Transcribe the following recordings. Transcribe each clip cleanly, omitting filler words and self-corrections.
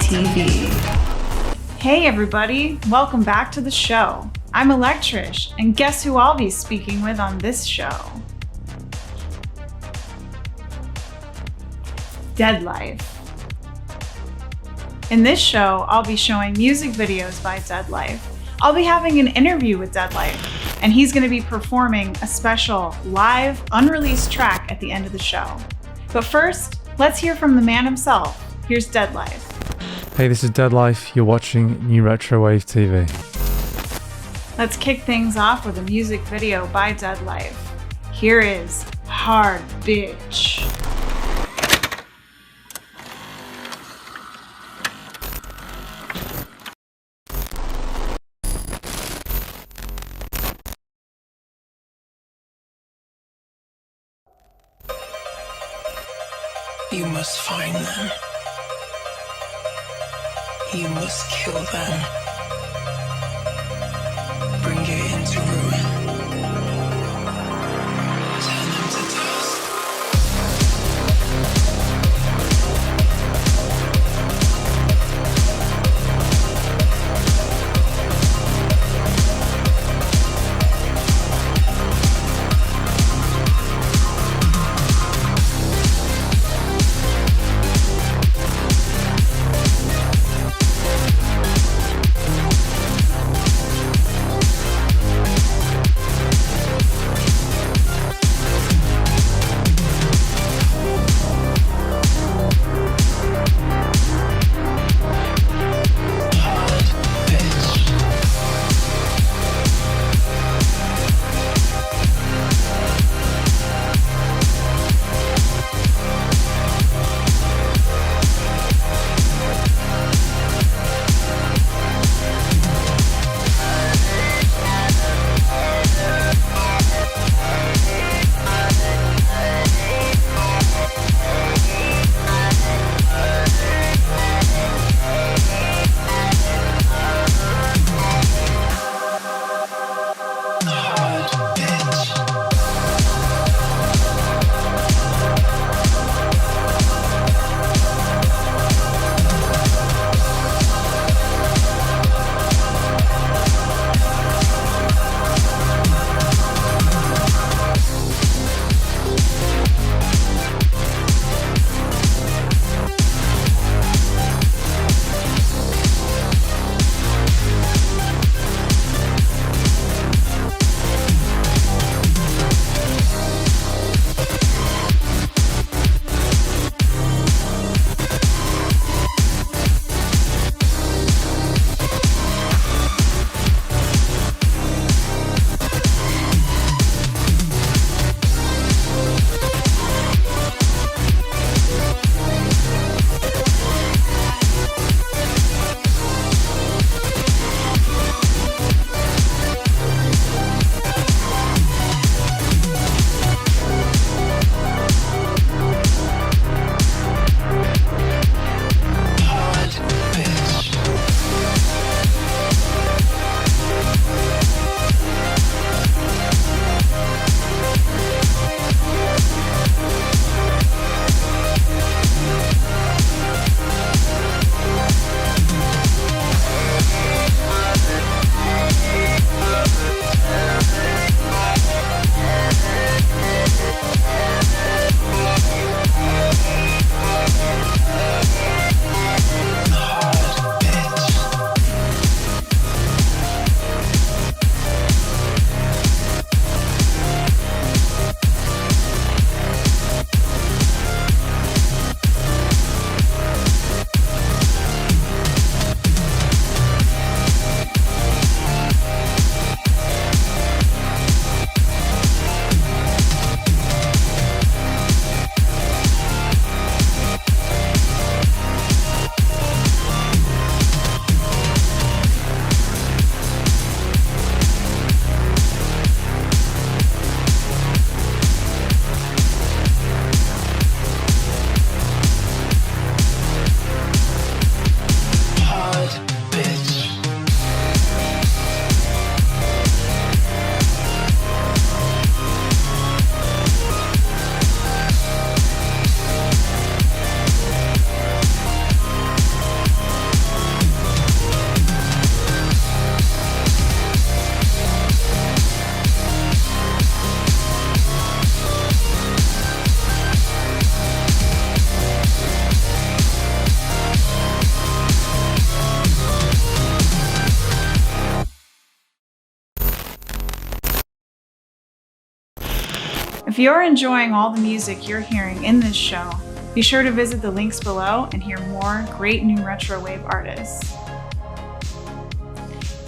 TV. Hey everybody, welcome back to the show. I'm Electrish, and guess who I'll be speaking with on this show? DEADLIFE. In this show, I'll be showing music videos by DEADLIFE. I'll be having an interview with DEADLIFE, and he's going to be performing a special live, unreleased track at the end of the show. But first, let's hear from the man himself. Here's DEADLIFE. Hey, this is DEADLIFE. You're watching NewRetroWave TV. Let's kick things off with a music video by DEADLIFE. Here is Hard Bitch. You must find them. You must kill them. Bring it into ruin. Turn them to dust. If you're enjoying all the music you're hearing in this show, be sure to visit the links below and hear more great new retrowave artists.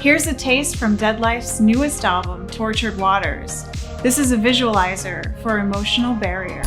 Here's a taste from DEADLIFE's newest album, Tortured Waters. This is a visualizer for emotional barrier.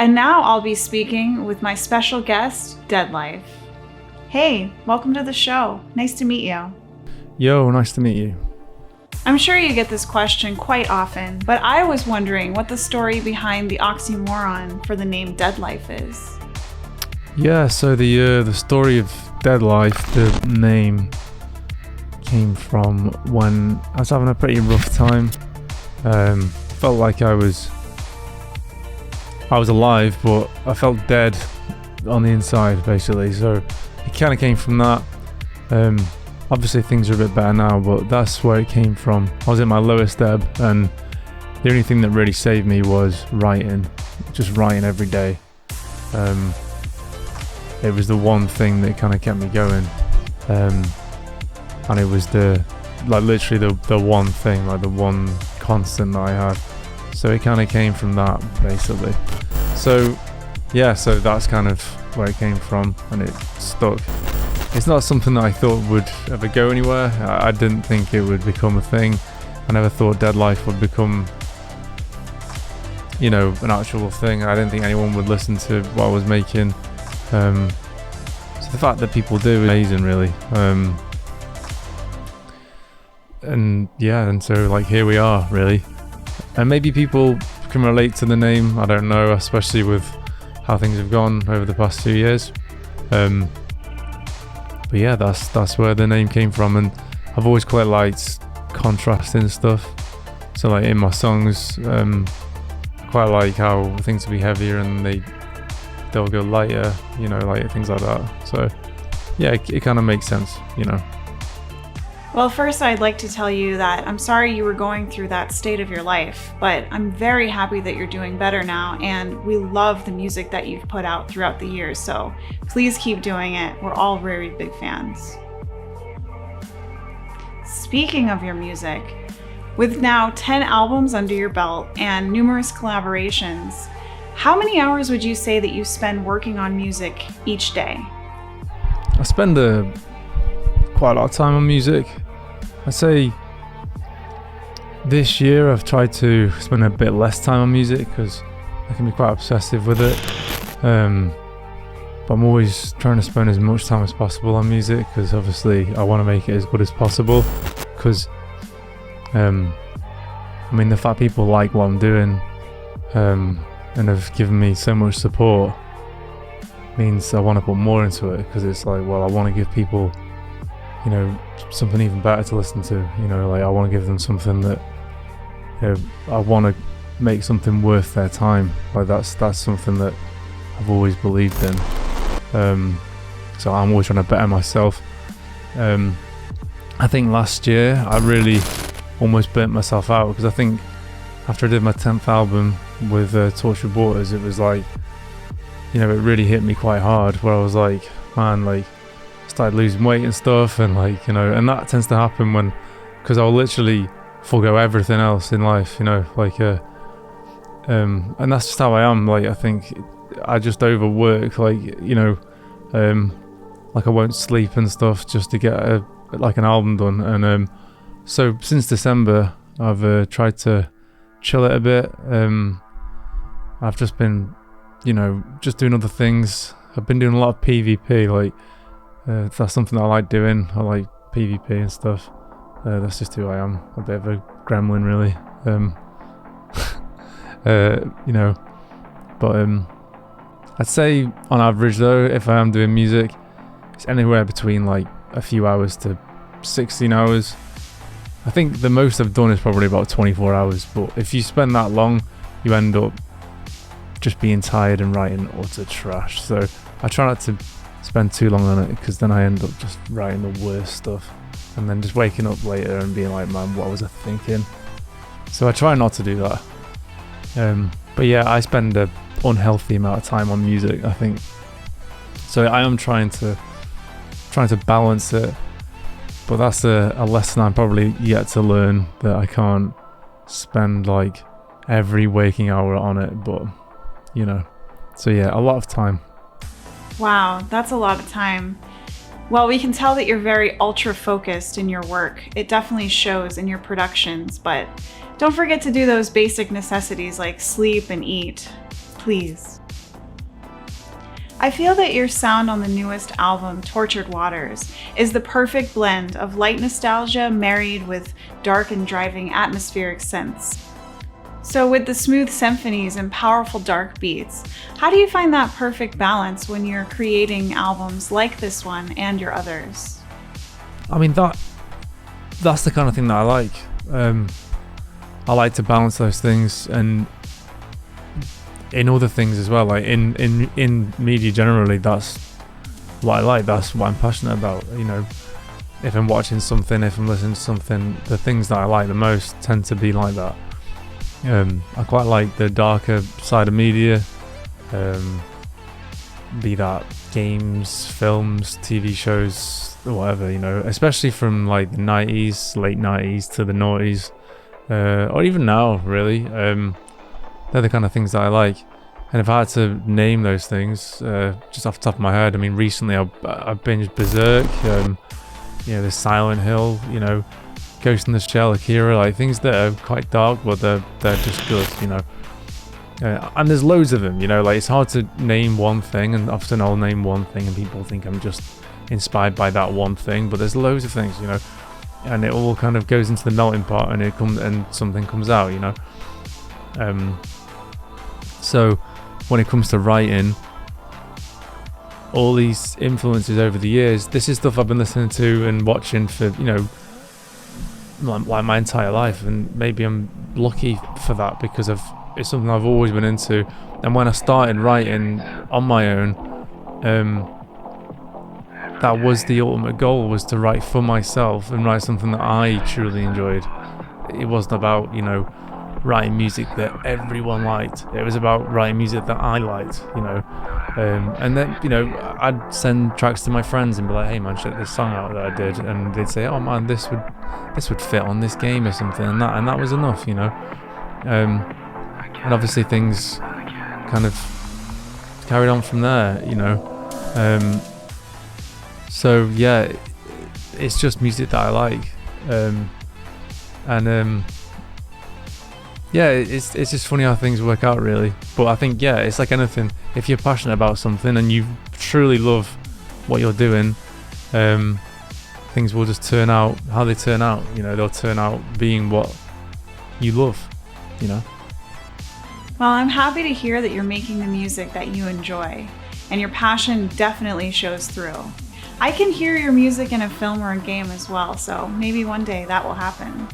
And now I'll be speaking with my special guest, DEADLIFE. Hey, welcome to the show. Nice to meet you. Yo, nice to meet you. I'm sure you get this question quite often, but I was wondering what the story behind the oxymoron for the name DEADLIFE is. Yeah, so the story of DEADLIFE, the name, came from when I was having a pretty rough time. Felt like I was alive, but I felt dead on the inside, basically. So it kind of came from that. Obviously things are a bit better now, but that's where it came from. I was at my lowest ebb, and the only thing that really saved me was writing. Just writing every day. It was the one thing that kind of kept me going. And it was literally the one thing, like the one constant that I had. So it kind of came from that, basically. So yeah, so that's kind of where it came from, and it stuck. It's not something that I thought would ever go anywhere. I didn't think it would become a thing. I never thought DEADLIFE would become, an actual thing. I didn't think anyone would listen to what I was making. So the fact that people do is amazing, really. And so here we are, really. And maybe people can relate to the name, I don't know, especially with how things have gone over the past 2 years. But yeah, that's where the name came from, and I've always quite liked contrasting stuff. So in my songs, I quite like how things will be heavier and they'll go lighter, like things like that. So yeah, it kind of makes sense, Well, first I'd like to tell you that I'm sorry you were going through that state of your life, but I'm very happy that you're doing better now, and we love the music that you've put out throughout the years, so please keep doing it. We're all very big fans. Speaking of your music, with now 10 albums under your belt and numerous collaborations, how many hours would you say that you spend working on music each day? I spend quite a lot of time on music. I'd say this year I've tried to spend a bit less time on music because I can be quite obsessive with it. But I'm always trying to spend as much time as possible on music because obviously I want to make it as good as possible. Because the fact people like what I'm doing and have given me so much support means I want to put more into it, because it's I want to give people something even better to listen to. I want to give them something that I want to make something worth their time. That's something that I've always believed in. So I'm always trying to better myself. I think last year I really almost burnt myself out, because I think after I did my 10th album with Tortured Waters, it was it really hit me quite hard, where I was started losing weight and stuff, and and that tends to happen because I'll literally forego everything else in life, and that's just how I am. I think I just overwork, I won't sleep and stuff just to get an album done. And so since December I've tried to chill it a bit. I've just been just doing other things. I've been doing a lot of PvP, that's something that I like doing. I like PvP and stuff. That's just who I am. A bit of a gremlin, really. But I'd say on average though, if I am doing music, it's anywhere between a few hours to 16 hours. I think the most I've done is probably about 24 hours, but if you spend that long, you end up just being tired and writing utter trash. So I try not to spend too long on it, because then I end up just writing the worst stuff and then just waking up later and being like, man, what was I thinking? So I try not to do that. But yeah, I spend an unhealthy amount of time on music, I think. So I am trying to balance it, but that's a lesson I'm probably yet to learn, that I can't spend every waking hour on it, but so yeah, a lot of time. Wow, that's a lot of time. Well, we can tell that you're very ultra focused in your work. It definitely shows in your productions, but don't forget to do those basic necessities like sleep and eat, please. I feel that your sound on the newest album, Tortured Waters, is the perfect blend of light nostalgia married with dark and driving atmospheric synths. So with the smooth symphonies and powerful dark beats, how do you find that perfect balance when you're creating albums like this one and your others? I mean, that's the kind of thing that I like. I like to balance those things, and in other things as well, like in media generally, that's what I like, that's what I'm passionate about. You know, if I'm watching something, if I'm listening to something, the things that I like the most tend to be like that. I quite like the darker side of media, be that games, films, TV shows, whatever, you know, especially from like the 90s, late 90s to the noughties, or even now, really. They're the kind of things that I like. And if I had to name those things, just off the top of my head, I mean, recently I binged Berserk, you know, the Silent Hill, you know, Ghost in the Shell, Akira, like things that are quite dark, but they're just good, you know. And there's loads of them, you know, like it's hard to name one thing, and often I'll name one thing and people think I'm just inspired by that one thing, but there's loads of things, you know, and it all kind of goes into the melting pot, and something comes out, you know. So when it comes to writing, all these influences over the years, this is stuff I've been listening to and watching for, you know, like my entire life, and maybe I'm lucky for that because it's something I've always been into. And when I started writing on my own, that was the ultimate goal, was to write for myself and write something that I truly enjoyed. It wasn't about, you know, writing music that everyone liked. It was about writing music that I liked, you know. And then, you know, I'd send tracks to my friends and be like, hey man, check this song out that I did, and they'd say, oh man, this would fit on this game or something, and that was enough, you know. And obviously things kind of carried on from there, you know. So yeah, it's just music that I like, and yeah, it's just funny how things work out, really. But I think, yeah, it's like anything. If you're passionate about something and you truly love what you're doing, things will just turn out how they turn out. You know, they'll turn out being what you love, you know. Well, I'm happy to hear that you're making the music that you enjoy, and your passion definitely shows through. I can hear your music in a film or a game as well, so maybe one day that will happen.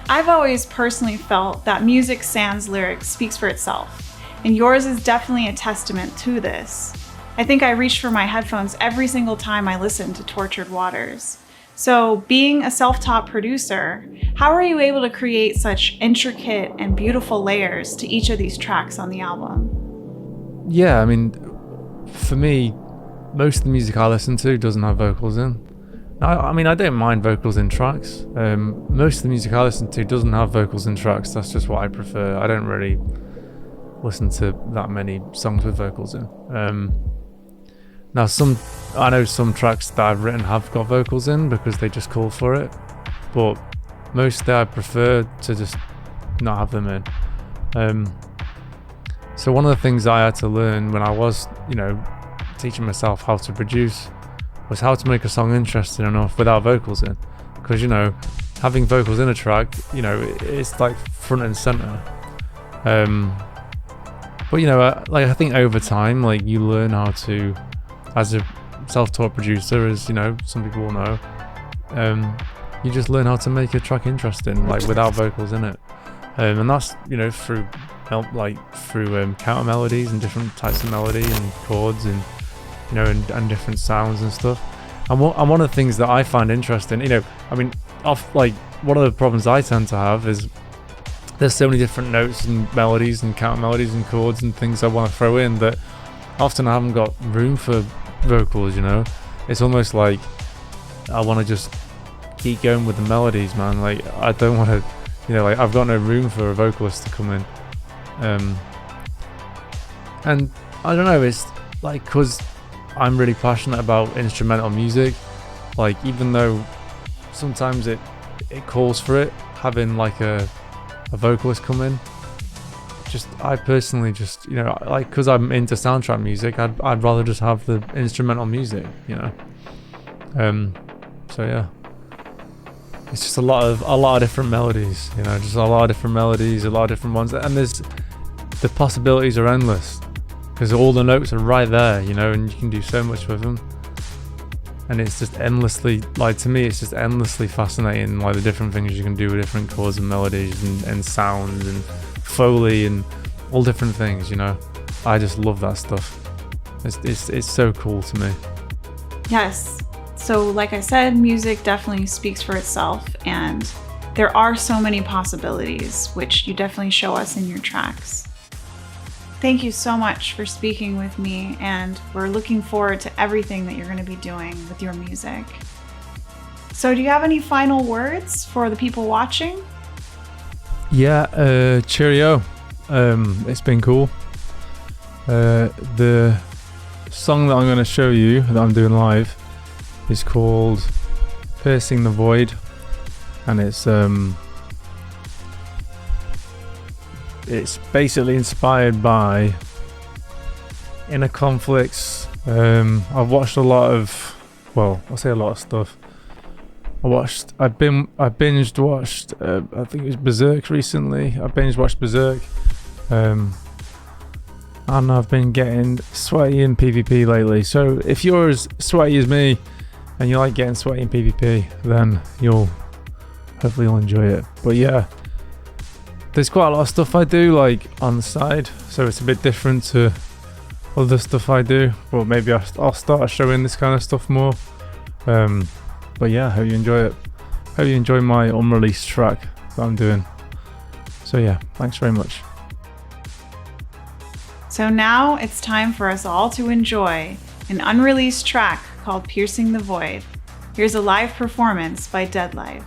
I've always personally felt that music sans lyrics speaks for itself, and yours is definitely a testament to this. I think I reached for my headphones every single time I listened to Tortured Waters. So, being a self-taught producer, how are you able to create such intricate and beautiful layers to each of these tracks on the album? Yeah, I mean, for me, most of the music I listen to doesn't have vocals in. I mean, I don't mind vocals in tracks. Most of the music I listen to doesn't have vocals in tracks. That's just what I prefer. I don't really listen to that many songs with vocals in. Now, I know some tracks that I've written have got vocals in because they just call for it, but mostly I prefer to just not have them in. So one of the things I had to learn when I was, you know, teaching myself how to produce was how to make a song interesting enough without vocals in, because, you know, having vocals in a track, you know, it's like front and center. But you know, like I think over time, like you learn how to, as a self-taught producer, as you know, some people will know, you just learn how to make a track interesting, like without vocals in it, and that's, you know, through counter melodies and different types of melody and chords and, you know, and different sounds and stuff. And one of the things that I find interesting, you know, I mean, one of the problems I tend to have is there's so many different notes and melodies and counter melodies and chords and things I want to throw in that often I haven't got room for vocals, you know. It's almost like I want to just keep going with the melodies, man. Like I don't want to, you know, like I've got no room for a vocalist to come in. And I don't know, it's like, because I'm really passionate about instrumental music, like even though sometimes it calls for it, having like a vocalist come in I personally just, you know, like, because I'm into soundtrack music, I'd rather just have the instrumental music, you know. So yeah, it's just a lot of different melodies, you know, just a lot of different melodies, a lot of different ones, and the possibilities are endless because all the notes are right there, you know, and you can do so much with them. And it's just endlessly, like, to me, it's just endlessly fascinating, like the different things you can do with different chords and melodies and sounds and Foley and all different things, you know. I just love that stuff. It's so cool to me. Yes. So like I said, music definitely speaks for itself, and there are so many possibilities, which you definitely show us in your tracks. Thank you so much for speaking with me, and we're looking forward to everything that you're going to be doing with your music. So do you have any final words for the people watching? Yeah, cheerio. It's been cool. The song that I'm going to show you that I'm doing live is called Piercing the Void, and it's basically inspired by inner conflicts. I've watched a lot of, well, I'll say a lot of stuff. I binged watched I think it was Berserk recently. I binge watched Berserk, and I've been getting sweaty in PvP lately. So if you're as sweaty as me and you like getting sweaty in PvP, then hopefully you'll enjoy it. But yeah, there's quite a lot of stuff I do like on the side, so it's a bit different to other stuff I do. But maybe I'll start showing this kind of stuff more. But yeah, hope you enjoy it. Hope you enjoy my unreleased track that I'm doing. So yeah, thanks very much. So now it's time for us all to enjoy an unreleased track called Piercing the Void. Here's a live performance by DEADLIFE.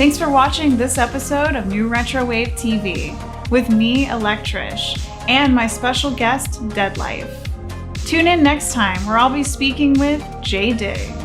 Thanks for watching this episode of NewRetroWave TV with me, Electrish, and my special guest, DEADLIFE. Tune in next time where I'll be speaking with J Dig.